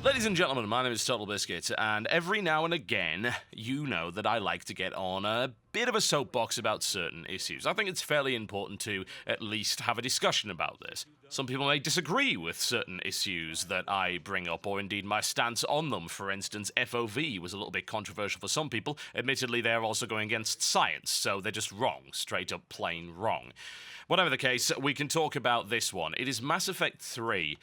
Ladies and gentlemen, my name is TotalBiscuit, and every now and again, you know that I like to get on a bit of a soapbox about certain issues. I think it's fairly important to at least have a discussion about this. Some people may disagree with certain issues that I bring up, or indeed my stance on them. For instance, FOV was a little bit controversial for some people. Admittedly, they're also going against science, so they're just wrong, straight up plain wrong. Whatever the case, we can talk about this one. It is Mass Effect 3.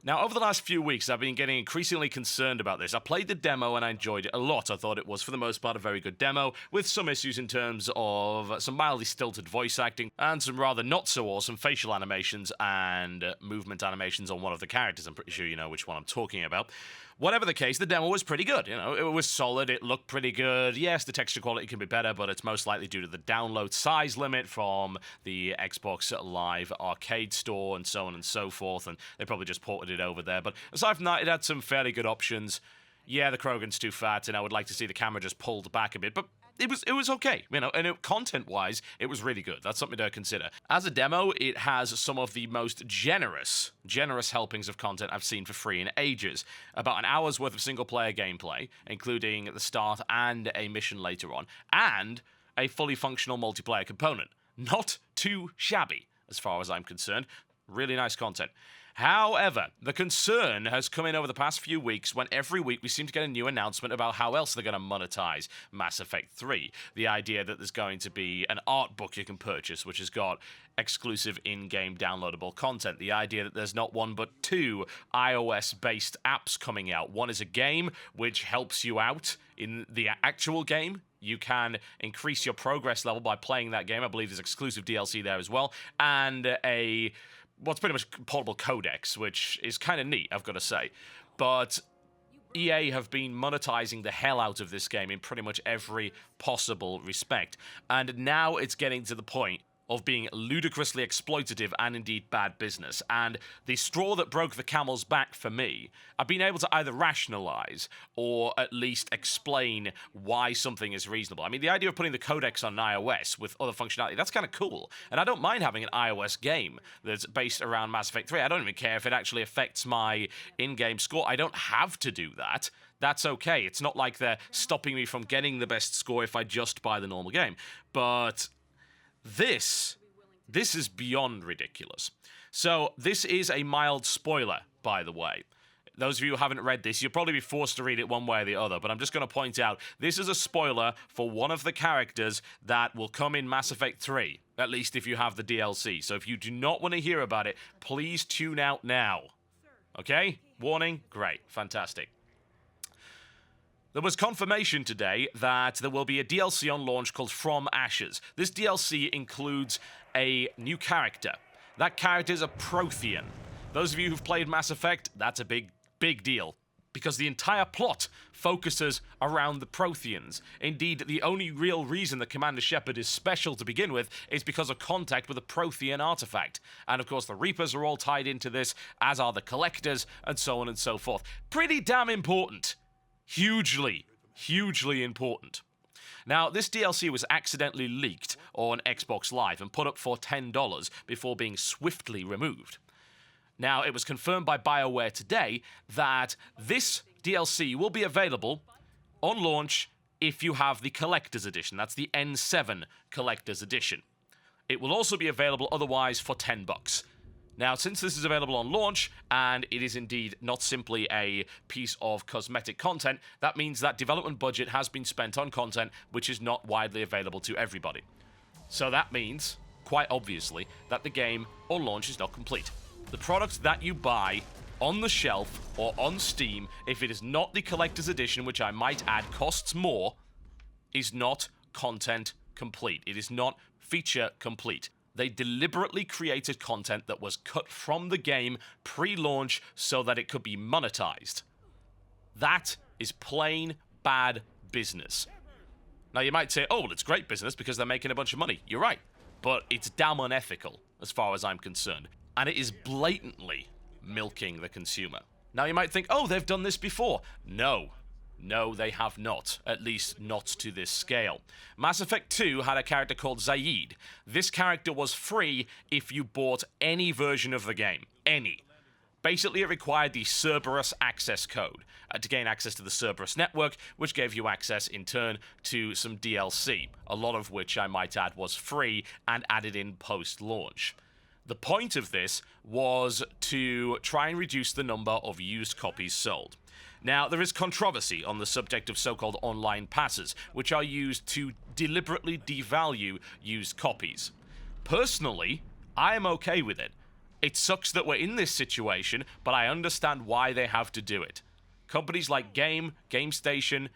Now, over the last few weeks, I've been getting increasingly concerned about this. I played the demo and I enjoyed it a lot. I thought it was, for the most part, a very good demo, with some issues in terms of some mildly stilted voice acting and some rather not-so-awesome facial animations and movement animations on one of the characters. I'm pretty sure you know which one I'm talking about. Whatever the case, the demo was pretty good. You know, it was solid, it looked pretty good. Yes, the texture quality can be better, but it's most likely due to the download size limit from the Xbox Live Arcade store and so on and so forth, and they probably just ported it over there. But aside from that, it had some fairly good options. Yeah, the Krogan's too fat, and I would like to see the camera just pulled back a bit, but it was okay, you know, and content-wise, it was really good. That's something to consider. As a demo, it has some of the most generous helpings of content I've seen for free in ages. About an hour's worth of single-player gameplay, including the start and a mission later on, and a fully functional multiplayer component. Not too shabby, as far as I'm concerned. Really nice content. However, the concern has come in over the past few weeks when every week we seem to get a new announcement about how else they're going to monetize Mass Effect 3. The idea that there's going to be an art book you can purchase, which has got exclusive in-game downloadable content. The idea that there's not one but two iOS-based apps coming out. One is a game which helps you out in the actual game. You can increase your progress level by playing that game. I believe there's exclusive DLC there as well. And what's pretty much portable codex, which is kind of neat, I've got to say. But EA have been monetizing the hell out of this game in pretty much every possible respect. And now it's getting to the point of being ludicrously exploitative and indeed bad business. And the straw that broke the camel's back for me, I've been able to either rationalize or at least explain why something is reasonable. I mean, the idea of putting the codex on iOS with other functionality, that's kind of cool. And I don't mind having an iOS game that's based around Mass Effect 3. I don't even care if it actually affects my in-game score. I don't have to do that. That's okay. It's not like they're stopping me from getting the best score if I just buy the normal game. But This is beyond ridiculous. So this is a mild spoiler, by the way. Those of you who haven't read this, you'll probably be forced to read it one way or the other, but I'm just going to point out, this is a spoiler for one of the characters that will come in Mass Effect 3, at least if you have the DLC. So if you do not want to hear about it, please tune out now. Okay? Warning? Great. Fantastic. There was confirmation today that there will be a DLC on launch called From Ashes. This DLC includes a new character. That character is a Prothean. Those of you who've played Mass Effect, that's a big deal, because the entire plot focuses around the Protheans. Indeed, the only real reason that Commander Shepard is special to begin with is because of contact with a Prothean artifact. And of course, the Reapers are all tied into this, as are the Collectors, and so on and so forth. Pretty damn important. Hugely important. Now, this DLC was accidentally leaked on Xbox Live and put up for $10 before being swiftly removed. Now, it was confirmed by Bioware today that this DLC will be available on launch if you have the Collector's Edition. That's the N7 Collector's Edition. It will also be available otherwise for $10. Now, since this is available on launch, and it is indeed not simply a piece of cosmetic content, that means that development budget has been spent on content which is not widely available to everybody. So that means, quite obviously, that the game on launch is not complete. The product that you buy on the shelf or on Steam, if it is not the Collector's Edition, which I might add costs more, is not content complete. It is not feature complete. They deliberately created content that was cut from the game pre-launch so that it could be monetized. That is plain bad business. Now you might say, oh, well, it's great business because they're making a bunch of money. You're right, but it's damn unethical as far as I'm concerned. And it is blatantly milking the consumer. Now you might think, oh, they've done this before. No, they have not. At least not to this scale. Mass Effect 2 had a character called Zaid. This character was free if you bought any version of the game. Any. Basically, it required the Cerberus access code to gain access to the Cerberus network, which gave you access in turn to some DLC, a lot of which I might add was free and added in post-launch. The point of this was to try and reduce the number of used copies sold. Now, there is controversy on the subject of so-called online passes, which are used to deliberately devalue used copies. Personally, I am okay with it. It sucks that we're in this situation, but I understand why they have to do it. Companies like GameStation,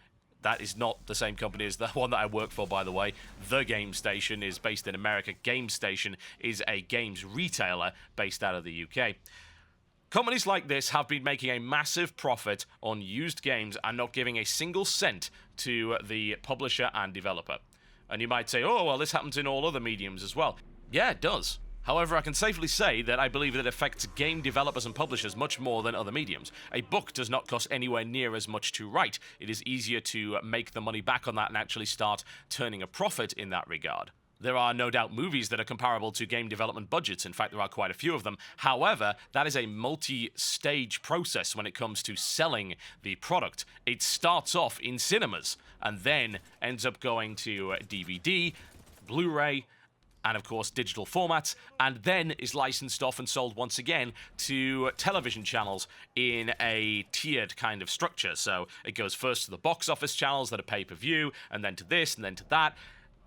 that is not the same company as the one that I work for, by the way. The GameStation is based in America. GameStation is a games retailer based out of the UK. Companies like this have been making a massive profit on used games and not giving a single cent to the publisher and developer. And you might say, oh, well, this happens in all other mediums as well. Yeah, it does. However, I can safely say that I believe that it affects game developers and publishers much more than other mediums. A book does not cost anywhere near as much to write. It is easier to make the money back on that and actually start turning a profit in that regard. There are no doubt movies that are comparable to game development budgets. In fact, there are quite a few of them. However, that is a multi-stage process when it comes to selling the product. It starts off in cinemas and then ends up going to DVD, Blu-ray, and of course digital formats, and then is licensed off and sold once again to television channels in a tiered kind of structure. So it goes first to the box office channels that are pay-per-view, and then to this, and then to that.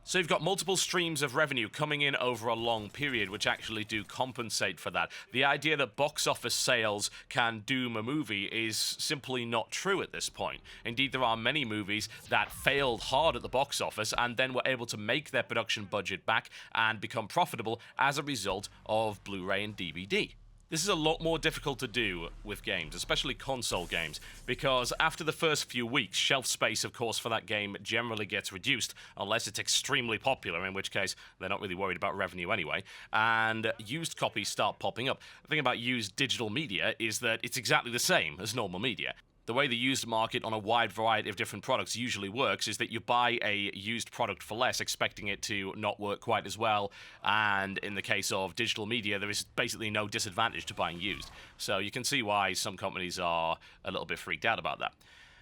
So you've got multiple streams of revenue coming in over a long period, which actually do compensate for that. The idea that box office sales can doom a movie is simply not true at this point. Indeed, there are many movies that failed hard at the box office and then were able to make their production budget back and become profitable as a result of Blu-ray and DVD. This is a lot more difficult to do with games, especially console games, because after the first few weeks, shelf space, of course, for that game generally gets reduced, unless it's extremely popular, in which case they're not really worried about revenue anyway, and used copies start popping up. The thing about used digital media is that it's exactly the same as normal media. The way the used market on a wide variety of different products usually works is that you buy a used product for less, expecting it to not work quite as well, and in the case of digital media, there is basically no disadvantage to buying used. So you can see why some companies are a little bit freaked out about that.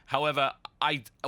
However,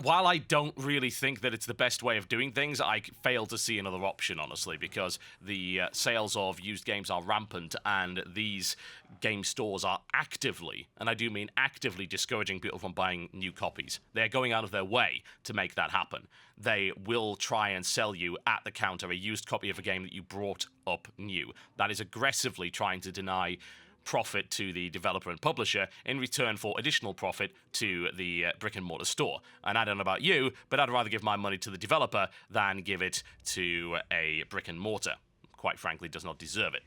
while I don't really think that it's the best way of doing things, I fail to see another option, honestly, because the sales of used games are rampant, and these game stores are actively, and I do mean actively, discouraging people from buying new copies. They're going out of their way to make that happen. They will try and sell you at the counter a used copy of a game that you brought up new. That is aggressively trying to deny profit to the developer and publisher in return for additional profit to the brick and mortar store. And I don't know about you, but I'd rather give my money to the developer than give it to a brick and mortar. Quite frankly, does not deserve it.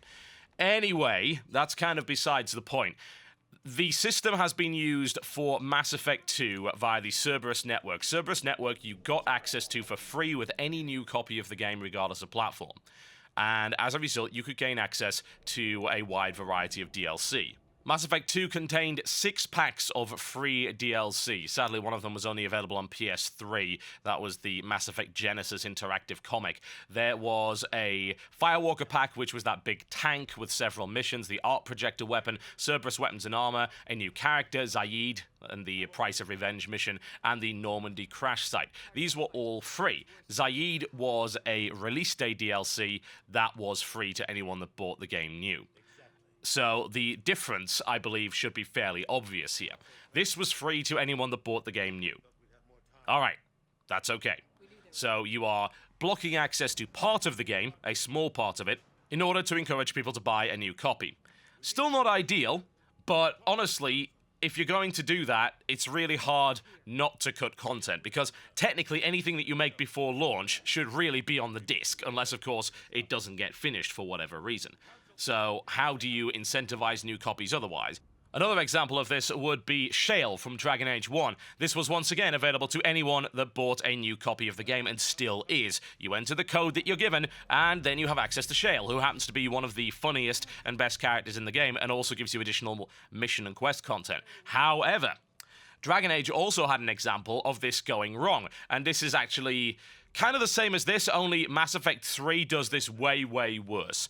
Anyway, that's kind of besides the point. The system has been used for Mass Effect 2 via the Cerberus network. Cerberus network you got access to for free with any new copy of the game, regardless of platform. And as a result, you could gain access to a wide variety of DLC. Mass Effect 2 contained 6 packs of free DLC. Sadly, one of them was only available on PS3. That was the Mass Effect Genesis interactive comic. There was a Firewalker pack, which was that big tank with several missions, the arc projector weapon, Cerberus weapons and armor, a new character, Zaid, and the Price of Revenge mission, and the Normandy crash site. These were all free. Zaid was a release day DLC that was free to anyone that bought the game new. So the difference, I believe, should be fairly obvious here. This was free to anyone that bought the game new. All right, that's okay. So you are blocking access to part of the game, a small part of it, in order to encourage people to buy a new copy. Still not ideal, but honestly, if you're going to do that, it's really hard not to cut content, because technically anything that you make before launch should really be on the disc, unless, of course, it doesn't get finished for whatever reason. So how do you incentivize new copies otherwise? Another example of this would be Shale from Dragon Age 1. This was once again available to anyone that bought a new copy of the game, and still is. You enter the code that you're given, and then you have access to Shale, who happens to be one of the funniest and best characters in the game, and also gives you additional mission and quest content. However, Dragon Age also had an example of this going wrong, and this is actually kind of the same as this, only Mass Effect 3 does this way, way worse.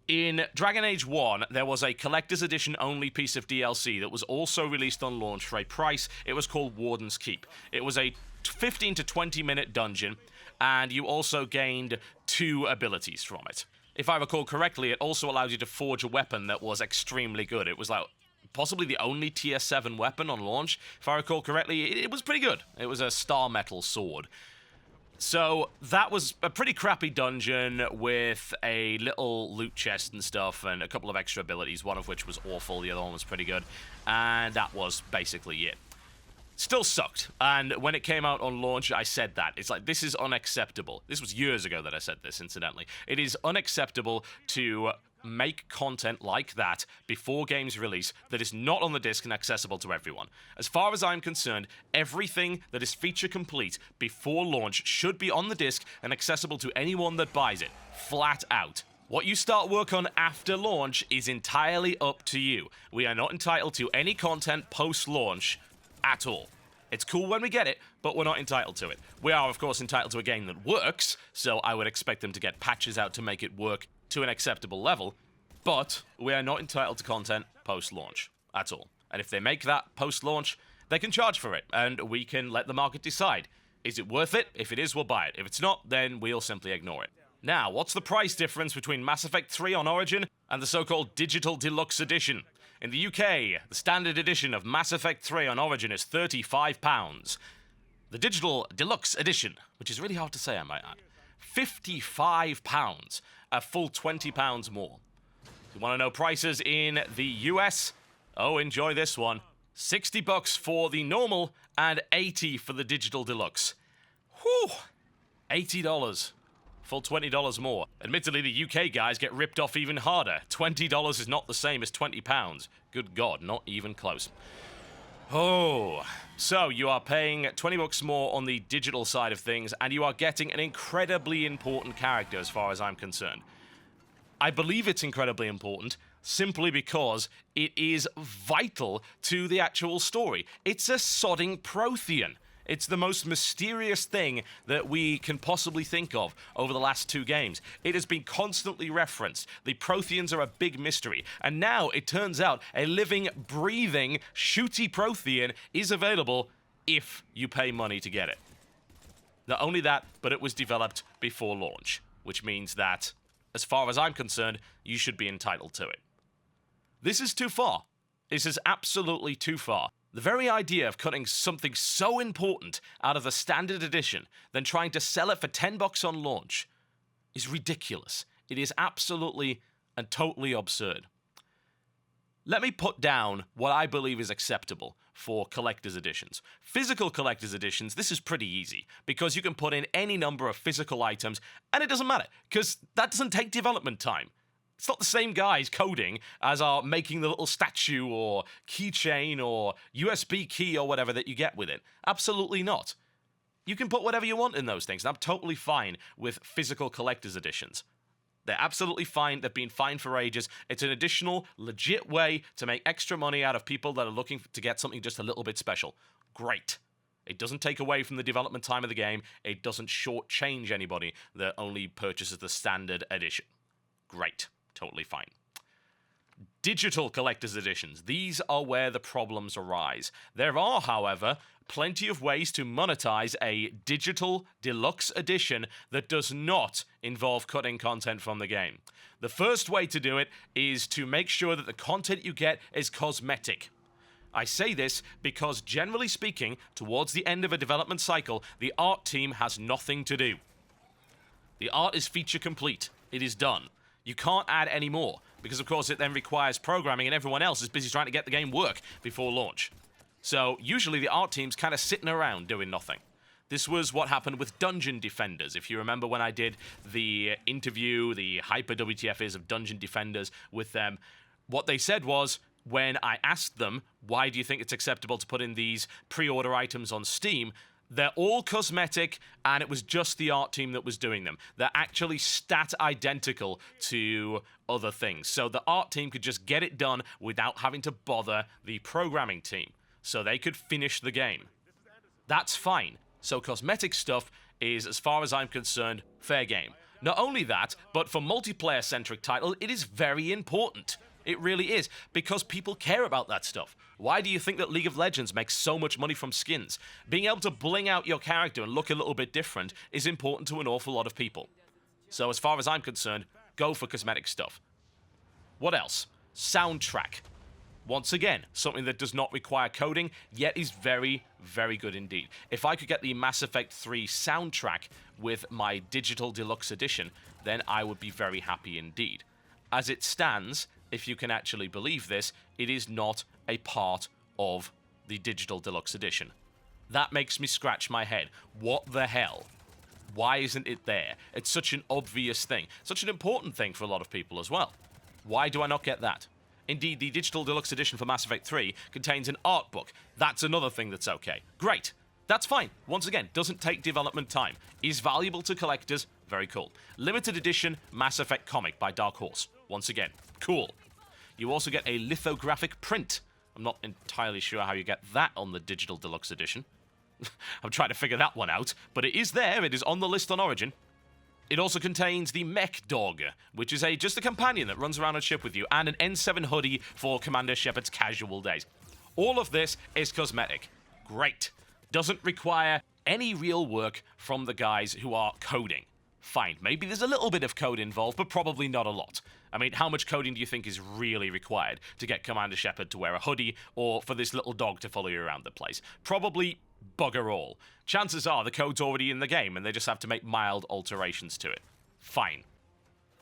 In Dragon Age 1, there was a collector's edition only piece of DLC that was also released on launch for a price. It was called Warden's Keep. It was a 15 to 20 minute dungeon, and you also gained 2 abilities from it. If I recall correctly, it also allowed you to forge a weapon that was extremely good. It was like possibly the only tier 7 weapon on launch. If I recall correctly, it was pretty good. It was a star metal sword. So that was a pretty crappy dungeon with a little loot chest and stuff and a couple of extra abilities, one of which was awful, the other one was pretty good, and that was basically it. Still sucked, and when it came out on launch, I said that. It's like, this is unacceptable. This was years ago that I said this, incidentally. It is unacceptable to make content like that before games release that is not on the disc and accessible to everyone. As far as I'm concerned, everything that is feature complete before launch should be on the disc and accessible to anyone that buys it, flat out. What you start work on after launch is entirely up to you. We are not entitled to any content post-launch at all. It's cool when we get it, but we're not entitled to it. We are, of course, entitled to a game that works, so I would expect them to get patches out to make it work to an acceptable level, but we are not entitled to content post-launch at all. And if they make that post-launch, they can charge for it, and we can let the market decide. Is it worth it? If it is, we'll buy it. If it's not, then we'll simply ignore it. Now, what's the price difference between Mass Effect 3 on Origin and the so-called Digital Deluxe Edition? In the UK, the standard edition of Mass Effect 3 on Origin is £35. The Digital Deluxe Edition, which is really hard to say, I might add, £55, a full £20 more. You want to know prices in the US? Oh, enjoy this one. $60 for the normal and $80 for the Digital Deluxe. Whew! $80. Full $20 more. Admittedly, the UK guys get ripped off even harder. $20 is not the same as £20. Good God, not even close. Oh, so you are paying $20 more on the digital side of things, and you are getting an incredibly important character as far as I'm concerned. I believe it's incredibly important simply because it is vital to the actual story. It's a sodding Prothean. It's the most mysterious thing that we can possibly think of over the last 2 games. It has been constantly referenced. The Protheans are a big mystery. And now it turns out a living, breathing, shooty Prothean is available if you pay money to get it. Not only that, but it was developed before launch, which means that, as far as I'm concerned, you should be entitled to it. This is too far. This is absolutely too far. The very idea of cutting something so important out of the standard edition, then trying to sell it for $10 on launch, is ridiculous. It is absolutely and totally absurd. Let me put down what I believe is acceptable for collector's editions. Physical collector's editions, this is pretty easy, because you can put in any number of physical items, and it doesn't matter, because that doesn't take development time. It's not the same guys coding as are making the little statue or keychain or USB key or whatever that you get with it. Absolutely not. You can put whatever you want in those things, and I'm totally fine with physical collector's editions. They're absolutely fine. They've been fine for ages. It's an additional, legit way to make extra money out of people that are looking to get something just a little bit special. Great. It doesn't take away from the development time of the game. It doesn't shortchange anybody that only purchases the standard edition. Great. Totally fine. Digital collector's editions. These are where the problems arise. There are, however, plenty of ways to monetize a digital deluxe edition that does not involve cutting content from the game. The first way to do it is to make sure that the content you get is cosmetic. I say this because, generally speaking, towards the end of a development cycle, the art team has nothing to do. The art is feature complete. It is done. You can't add any more, because of course it then requires programming and everyone else is busy trying to get the game work before launch. So usually the art team's kind of sitting around doing nothing. This was what happened with Dungeon Defenders. If you remember when I did the interview, the hyper WTF is of Dungeon Defenders with them, what they said was, when I asked them, why do you think it's acceptable to put in these pre-order items on Steam, they're all cosmetic, and it was just the art team that was doing them. They're actually stat identical to other things. So the art team could just get it done without having to bother the programming team. So they could finish the game. That's fine. So cosmetic stuff is, as far as I'm concerned, fair game. Not only that, but for multiplayer-centric title, it is very important. It really is, because people care about that stuff. Why do you think that League of Legends makes so much money from skins? Being able to bling out your character and look a little bit different is important to an awful lot of people. So as far as I'm concerned, go for cosmetic stuff. What else? Soundtrack. Once again, something that does not require coding, yet is very, very good indeed. If I could get the Mass Effect 3 soundtrack with my Digital Deluxe Edition, then I would be very happy indeed. As it stands, if you can actually believe this, it is not a part of the Digital Deluxe Edition. That makes me scratch my head. What the hell? Why isn't it there? It's such an obvious thing. Such an important thing for a lot of people as well. Why do I not get that? Indeed, the Digital Deluxe Edition for Mass Effect 3 contains an art book. That's another thing that's okay. Great. That's fine. Once again, doesn't take development time. Is valuable to collectors. Very cool. Limited edition Mass Effect comic by Dark Horse. Once again, cool. You also get a lithographic print. I'm not entirely sure how you get that on the Digital Deluxe Edition. I'm trying to figure that one out, but it is there. It is on the list on Origin. It also contains the Mech Dog, which is just a companion that runs around on ship with you, and an N7 hoodie for Commander Shepard's casual days. All of this is cosmetic. Great. Doesn't require any real work from the guys who are coding. Fine, maybe there's a little bit of code involved, but probably not a lot. I mean, how much coding do you think is really required to get Commander Shepard to wear a hoodie, or for this little dog to follow you around the place? Probably bugger all. Chances are the code's already in the game, and they just have to make mild alterations to it. Fine.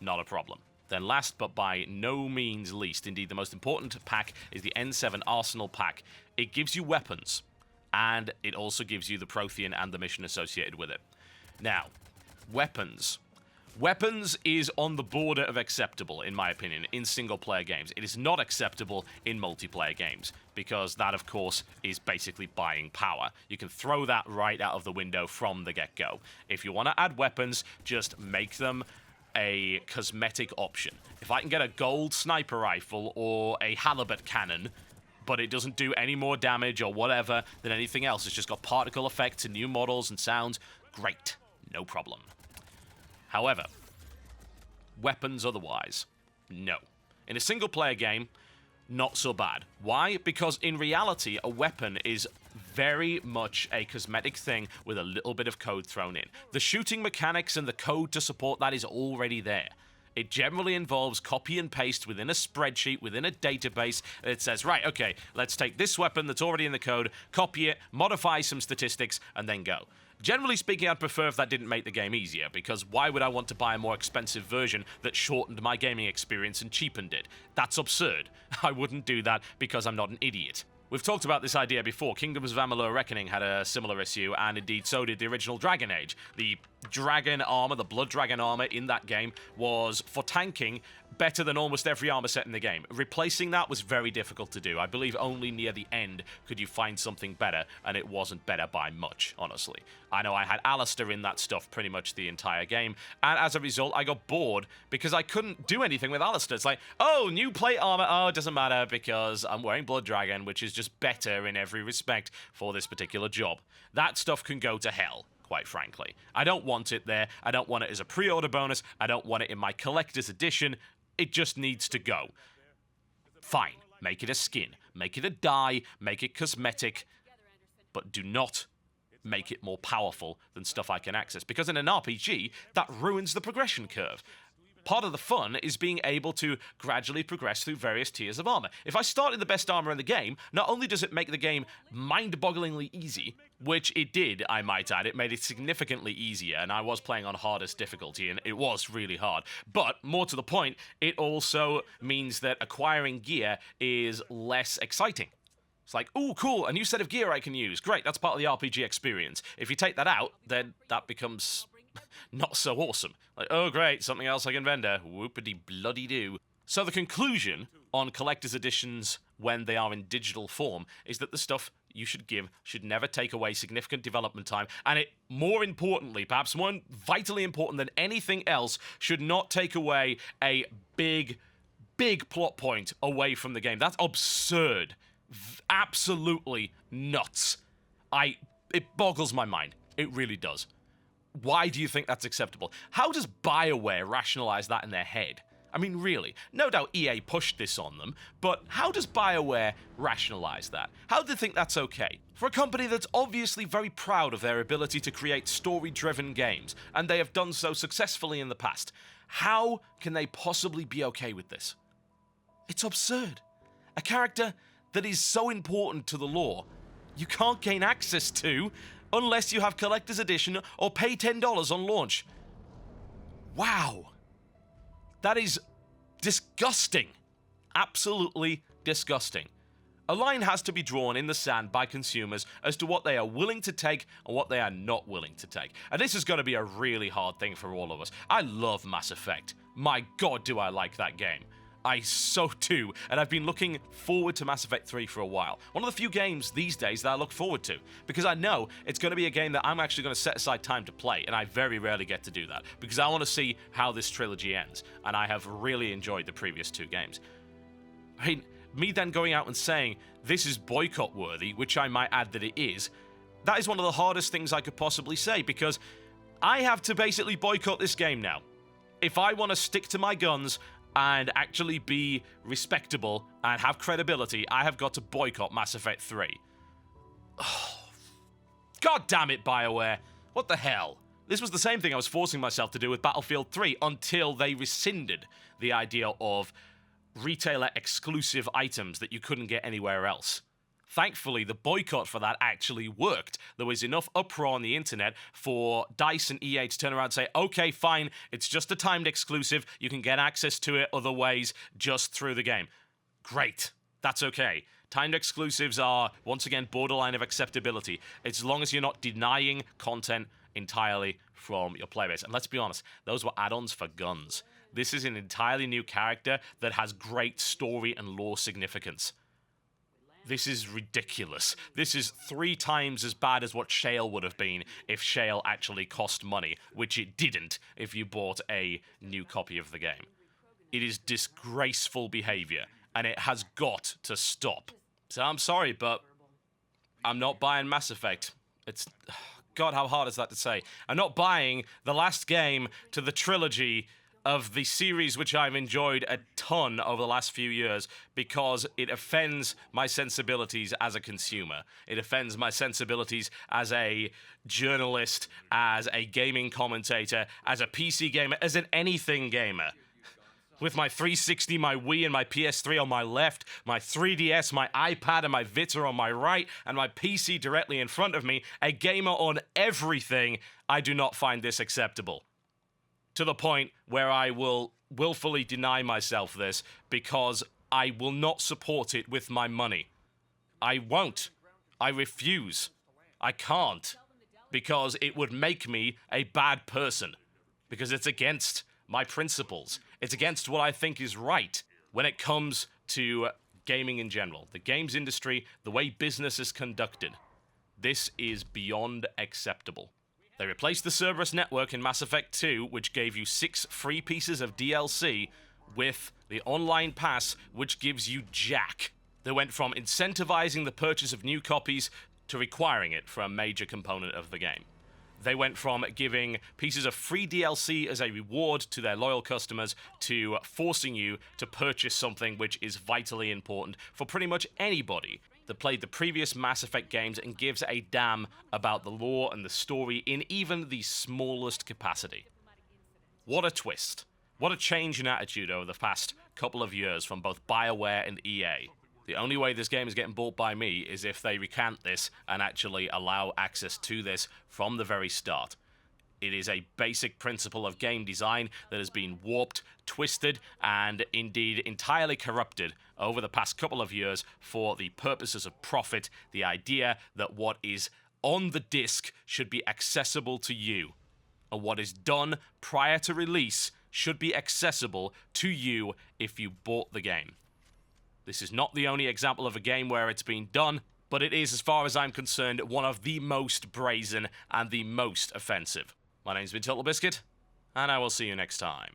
Not a problem. Then last, but by no means least, indeed the most important pack, is the N7 Arsenal pack. It gives you weapons, and it also gives you the Prothean and the mission associated with it. Now, weapons. Weapons is on the border of acceptable, in my opinion, in single-player games. It is not acceptable in multiplayer games, because that, of course, is basically buying power. You can throw that right out of the window from the get-go. If you want to add weapons, just make them a cosmetic option. If I can get a gold sniper rifle or a halibut cannon, but it doesn't do any more damage or whatever than anything else, it's just got particle effects and new models and sounds, great, no problem. However, weapons otherwise, no. In a single-player game, not so bad. Why? Because in reality, a weapon is very much a cosmetic thing with a little bit of code thrown in. The shooting mechanics and the code to support that is already there. It generally involves copy and paste within a spreadsheet, within a database. It says, right, okay, let's take this weapon that's already in the code, copy it, modify some statistics, and then go. Generally speaking, I'd prefer if that didn't make the game easier, because why would I want to buy a more expensive version that shortened my gaming experience and cheapened it? That's absurd. I wouldn't do that because I'm not an idiot. We've talked about this idea before. Kingdoms of Amalur Reckoning had a similar issue, and indeed so did the original Dragon Age. The dragon armor, the blood dragon armor in that game was, for tanking, better than almost every armor set in the game. Replacing that was very difficult to do. I believe only near the end could you find something better, and it wasn't better by much, honestly. I know I had Alistair in that stuff pretty much the entire game, and as a result, I got bored because I couldn't do anything with Alistair. It's like, oh, new plate armor, oh, it doesn't matter because I'm wearing Blood Dragon, which is just better in every respect for this particular job. That stuff can go to hell, quite frankly. I don't want it there. I don't want it as a pre-order bonus. I don't want it in my collector's edition. It just needs to go. Fine, make it a skin, make it a dye, make it cosmetic, but do not make it more powerful than stuff I can access, because in an RPG, that ruins the progression curve. Part of the fun is being able to gradually progress through various tiers of armor. If I start in the best armor in the game, not only does it make the game mind-bogglingly easy, which it did, I might add, it made it significantly easier, and I was playing on hardest difficulty, and it was really hard. But, more to the point, it also means that acquiring gear is less exciting. It's like, ooh, cool, a new set of gear I can use. Great, that's part of the RPG experience. If you take that out, then that becomes not so awesome. Like, oh great, something else I can render. Whoopity bloody do. So the conclusion on collector's editions when they are in digital form is that the stuff you should give should never take away significant development time, and it, more importantly, perhaps more vitally important than anything else, should not take away a big plot point away from the game. That's absurd. Absolutely nuts. It boggles my mind. It really does. Why do you think that's acceptable? How does Bioware rationalize that in their head? I mean, really, no doubt EA pushed this on them, but how does Bioware rationalize that? How do they think that's okay? For a company that's obviously very proud of their ability to create story-driven games, and they have done so successfully in the past, how can they possibly be okay with this? It's absurd. A character that is so important to the lore, you can't gain access to unless you have Collector's Edition or pay $10 on launch. Wow. That is disgusting. Absolutely disgusting. A line has to be drawn in the sand by consumers as to what they are willing to take and what they are not willing to take. And this is going to be a really hard thing for all of us. I love Mass Effect. My God, do I like that game. I so do, and I've been looking forward to Mass Effect 3 for a while. One of the few games these days that I look forward to, because I know it's going to be a game that I'm actually going to set aside time to play, and I very rarely get to do that, because I want to see how this trilogy ends, and I have really enjoyed the previous 2 games. I mean, me then going out and saying, this is boycott-worthy, which I might add that it is, that is one of the hardest things I could possibly say, because I have to basically boycott this game now. If I want to stick to my guns and actually be respectable and have credibility, I have got to boycott Mass Effect 3. Oh, God damn it, Bioware. What the hell? This was the same thing I was forcing myself to do with Battlefield 3 until they rescinded the idea of retailer exclusive items that you couldn't get anywhere else. Thankfully, the boycott for that actually worked. There was enough uproar on the internet for DICE and EA to turn around and say, okay, fine, it's just a timed exclusive, you can get access to it other ways just through the game. Great, that's okay. Timed exclusives are, once again, borderline of acceptability, as long as you're not denying content entirely from your playbase. And let's be honest, those were add-ons for guns. This is an entirely new character that has great story and lore significance. This is ridiculous. This is 3 times as bad as what Shale would have been if Shale actually cost money, which it didn't if you bought a new copy of the game. It is disgraceful behavior, and it has got to stop. So I'm sorry, but I'm not buying Mass Effect. It's... God, how hard is that to say? I'm not buying the last game to the trilogy of the series which I've enjoyed a ton over the last few years because it offends my sensibilities as a consumer. It offends my sensibilities as a journalist, as a gaming commentator, as a PC gamer, as an anything gamer. With my 360, my Wii, and my PS3 on my left, my 3DS, my iPad, and my Vita on my right, and my PC directly in front of me, a gamer on everything, I do not find this acceptable. To the point where I will willfully deny myself this because I will not support it with my money. I won't. I refuse. I can't. Because it would make me a bad person. Because it's against my principles. It's against what I think is right when it comes to gaming in general. The games industry, the way business is conducted. This is beyond acceptable. They replaced the Cerberus network in Mass Effect 2, which gave you 6 free pieces of DLC, with the online pass, which gives you jack. They went from incentivizing the purchase of new copies to requiring it for a major component of the game. They went from giving pieces of free DLC as a reward to their loyal customers to forcing you to purchase something which is vitally important for pretty much anybody that played the previous Mass Effect games and gives a damn about the lore and the story in even the smallest capacity. What a twist. What a change in attitude over the past couple of years from both Bioware and EA. The only way this game is getting bought by me is if they recant this and actually allow access to this from the very start. It is a basic principle of game design that has been warped, twisted, and indeed entirely corrupted over the past couple of years for the purposes of profit, the idea that what is on the disc should be accessible to you, and what is done prior to release should be accessible to you if you bought the game. This is not the only example of a game where it's been done, but it is, as far as I'm concerned, one of the most brazen and the most offensive. My name's been TotalBiscuit, and I will see you next time.